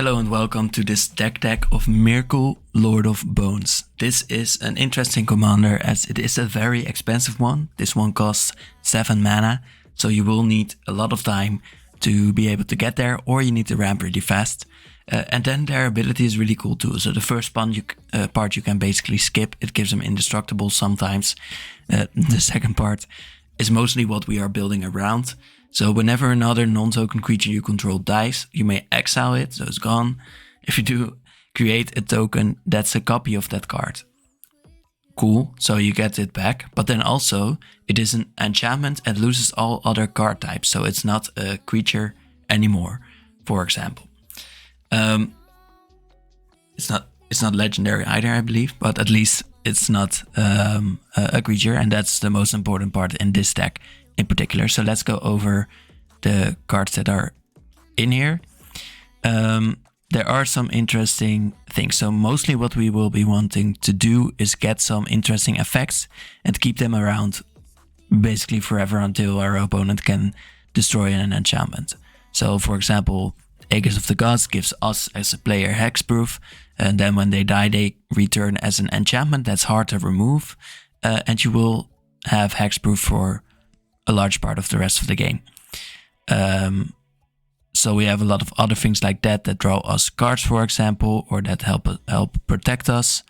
Hello and welcome to this deck of Myrkul, Lord of Bones. This is an interesting commander as it is a very expensive one. This one costs 7 mana, so you will need a lot of time to be able to get there, or you need to ramp really fast. And then their ability is really cool too. So the first part you can basically skip. It gives them indestructible sometimes. The second part is mostly what we are building around. So whenever another non-token creature you control dies, you may exile it, so it's gone. If you do create a token that's a copy of that card. Cool, so you get it back. But then also, it is an enchantment and loses all other card types. So it's not a creature anymore, for example. It's not legendary either, I believe, but at least it's not a creature, and that's the most important part in this deck in particular. So let's go over the cards that are in here. There are some interesting things. So mostly what we will be wanting to do is get some interesting effects and keep them around basically forever until our opponent can destroy an enchantment. So for example, Aegis of the Gods gives us as a player hexproof, and then when they die they return as an enchantment that's hard to remove, and you will have hexproof for a large part of the rest of the game. So we have a lot of other things like that draw us cards, for example, or that help protect us.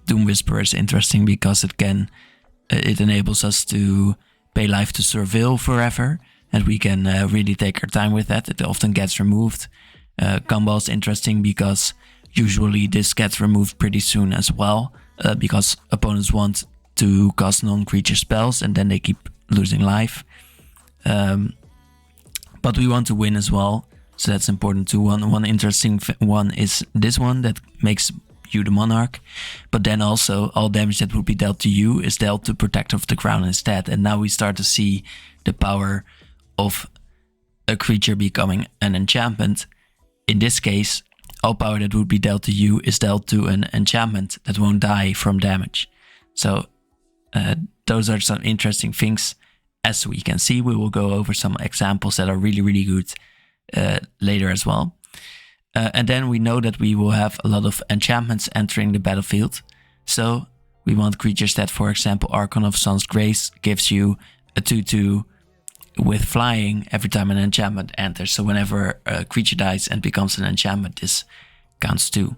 Doom Whisperer is interesting because it enables us to pay life to Surveil forever, and we can really take our time with that. It often gets removed. Gumball is interesting because usually this gets removed pretty soon as well, because opponents want to cast non-creature spells and then they keep losing life. But we want to win as well, so that's important too. One interesting one is this one that makes you the monarch, but then also all damage that would be dealt to you is dealt to Protector of the Crown instead. And now we start to see the power of a creature becoming an enchantment. In this case, all power that would be dealt to you is dealt to an enchantment that won't die from damage. So those are some interesting things. As we can see, we will go over some examples that are really, really good later as well. And then we know that we will have a lot of enchantments entering the battlefield. So we want creatures that, for example, Archon of Sun's Grace gives you a 2/2 with flying every time an enchantment enters. So whenever a creature dies and becomes an enchantment, this counts too.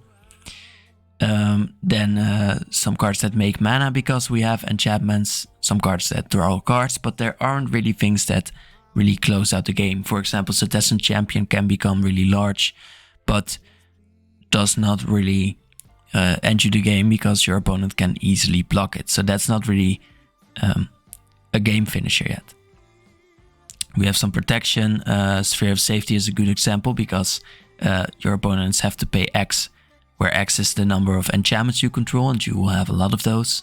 Then some cards that make mana because we have enchantments, some cards that draw cards, but there aren't really things that really close out the game. For example, Citizen Champion can become really large, but does not really end you the game because your opponent can easily block it. So that's not really a game finisher yet. We have some protection. Sphere of Safety is a good example because your opponents have to pay X, where X is the number of enchantments you control, and you will have a lot of those.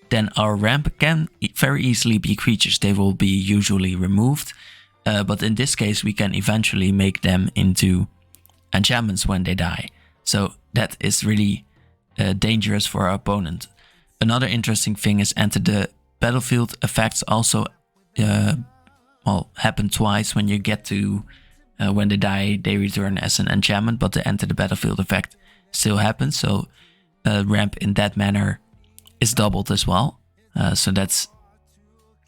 Then our ramp can very easily be creatures. They will be usually removed, but in this case we can eventually make them into enchantments when they die. So that is really dangerous for our opponent. Another interesting thing is enter the battlefield effects also happen twice. When you get to when they die they return as an enchantment, but the enter the battlefield effect still happens. So ramp in that manner is doubled as well. So that's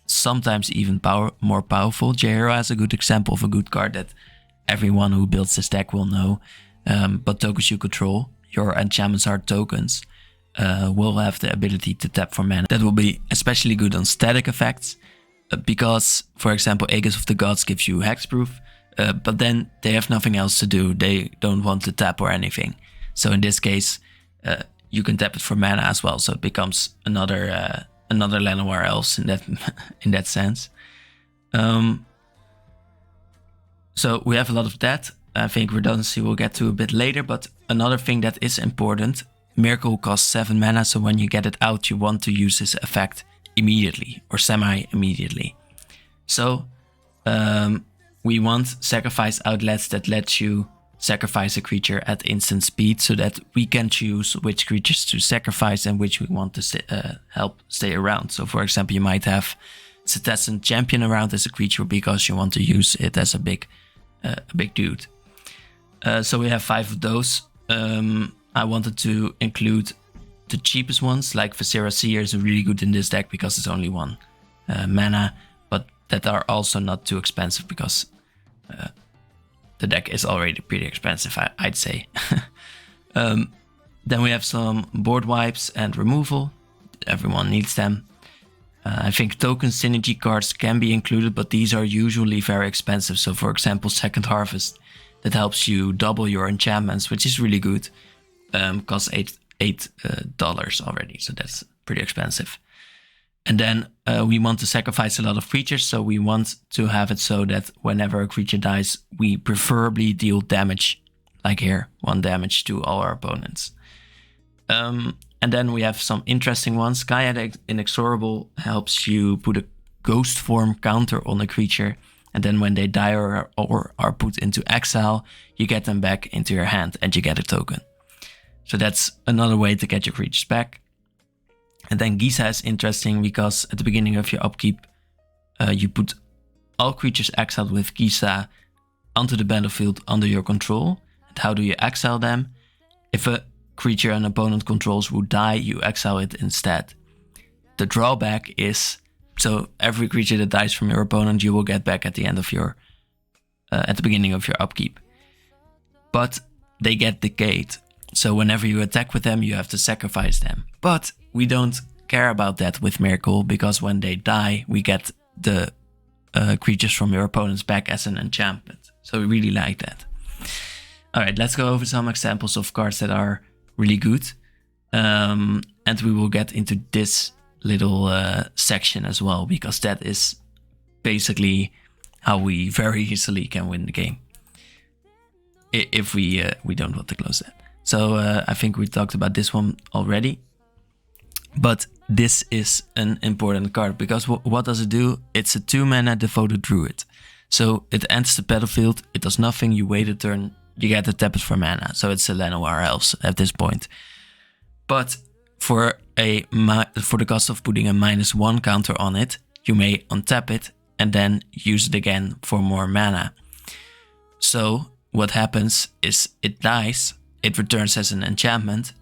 sometimes even more powerful. Jairo has a good example of a good card that everyone who builds this deck will know. But tokens you control, your enchantments are tokens, will have the ability to tap for mana. That will be especially good on static effects, because, for example, Aegis of the Gods gives you hexproof, but then they have nothing else to do. They don't want to tap or anything. So in this case, you can tap it for mana as well. So it becomes another Llanowar Elves in that sense. So we have a lot of that. I think redundancy we'll get to a bit later. But another thing that is important, Myrkul costs 7 mana. So when you get it out, you want to use this effect immediately or semi-immediately. So we want sacrifice outlets that let you sacrifice a creature at instant speed, so that we can choose which creatures to sacrifice and which we want to help stay around. So for example, you might have Citizen Champion around as a creature because you want to use it as a big dude. So we have 5 of those. I wanted to include the cheapest ones, like Viscera Seer is really good in this deck because it's only 1 mana, but that are also not too expensive because the deck is already pretty expensive, I'd say. Then we have some board wipes and removal. Everyone needs them. I think token synergy cards can be included, but these are usually very expensive. So for example, Second Harvest, that helps you double your enchantments, which is really good. Costs $8 already, so that's pretty expensive. And then we want to sacrifice a lot of creatures, so we want to have it so that whenever a creature dies, we preferably deal damage, like here, 1 damage to all our opponents. And then we have some interesting ones. Gaia Inexorable helps you put a ghost form counter on a creature, and then when they die or are put into exile, you get them back into your hand and you get a token. So that's another way to get your creatures back. And then Giza is interesting because at the beginning of your upkeep, you put all creatures exiled with Giza onto the battlefield under your control. And how do you exile them? If a creature an opponent controls would die, you exile it instead. The drawback is, so every creature that dies from your opponent, you will get back at the end of your, at the beginning of your upkeep. But they get decayed. So whenever you attack with them, you have to sacrifice them. But we don't care about that with Myrkul, because when they die, we get the creatures from your opponents back as an enchantment. So we really like that. Alright, let's go over some examples of cards that are really good. And we will get into this little section as well, because that is basically how we very easily can win the game. If we don't want to close that. So I think we talked about this one already. But this is an important card, because what does it do? It's a 2-mana Devoted Druid. So it enters the battlefield, it does nothing, you wait a turn, you get to tap it for mana. So it's a Llanowar Elves at this point. But for the cost of putting a -1 counter on it, you may untap it and then use it again for more mana. So what happens is it dies, it returns as an enchantment,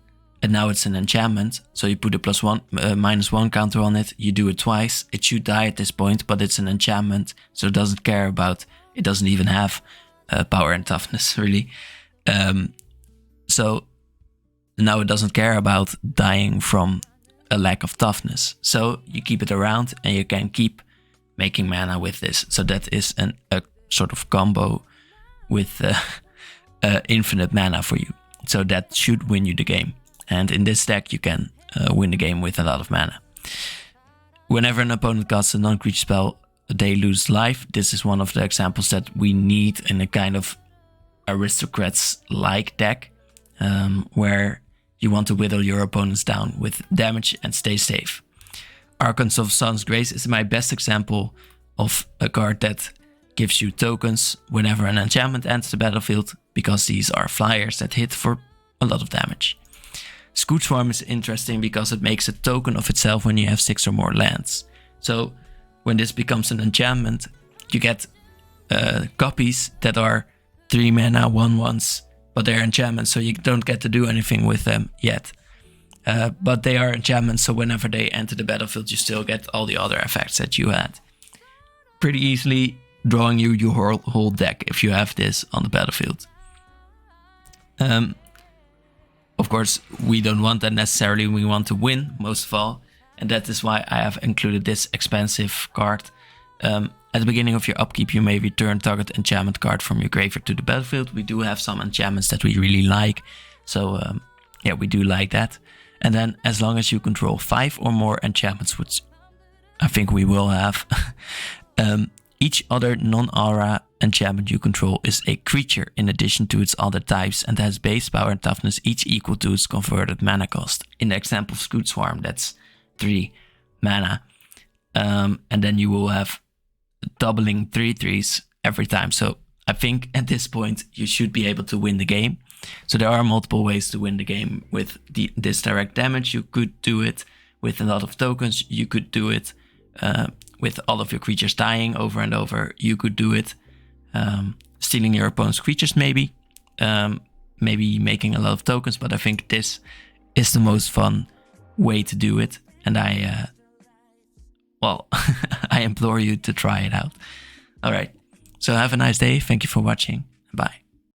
and now it's an enchantment. So you put a -1 counter on it, you do it twice, it should die at this point, but it's an enchantment, so it doesn't care about, it doesn't even have power and toughness, really. So now it doesn't care about dying from a lack of toughness. So you keep it around and you can keep making mana with this. So that is a sort of combo with infinite mana for you. So that should win you the game. And in this deck you can win the game with a lot of mana. Whenever an opponent casts a non-creature spell, they lose life. This is one of the examples that we need in a kind of aristocrats-like deck, where you want to whittle your opponents down with damage and stay safe. Archons of Sun's Grace is my best example of a card that gives you tokens whenever an enchantment enters the battlefield, because these are flyers that hit for a lot of damage. Scoot Swarm is interesting because it makes a token of itself when you have 6 or more lands. So when this becomes an enchantment, you get copies that are 3 mana 1/1s, but they're enchantments, so you don't get to do anything with them yet. But they are enchantments, so whenever they enter the battlefield, you still get all the other effects that you had. Pretty easily drawing you your whole deck if you have this on the battlefield. Of course, we don't want that necessarily, we want to win most of all, and that is why I have included this expensive card. At the beginning of your upkeep, you may return target enchantment card from your graveyard to the battlefield. We do have some enchantments that we really like, so yeah, we do like that. And then as long as you control 5 or more enchantments, which I think we will have, each other non-aura enchantment you control is a creature in addition to its other types and has base power and toughness each equal to its converted mana cost. In the example of Scoot Swarm, that's 3 mana. And then you will have doubling 3/3s every time. So I think at this point you should be able to win the game. So there are multiple ways to win the game with this direct damage. You could do it with a lot of tokens. You could do it with all of your creatures dying over and over. You could do it stealing your opponent's creatures maybe. maybe making a lot of tokens, but I think this is the most fun way to do it. And I implore you to try it out. All right. So have a nice day. Thank you for watching. Bye.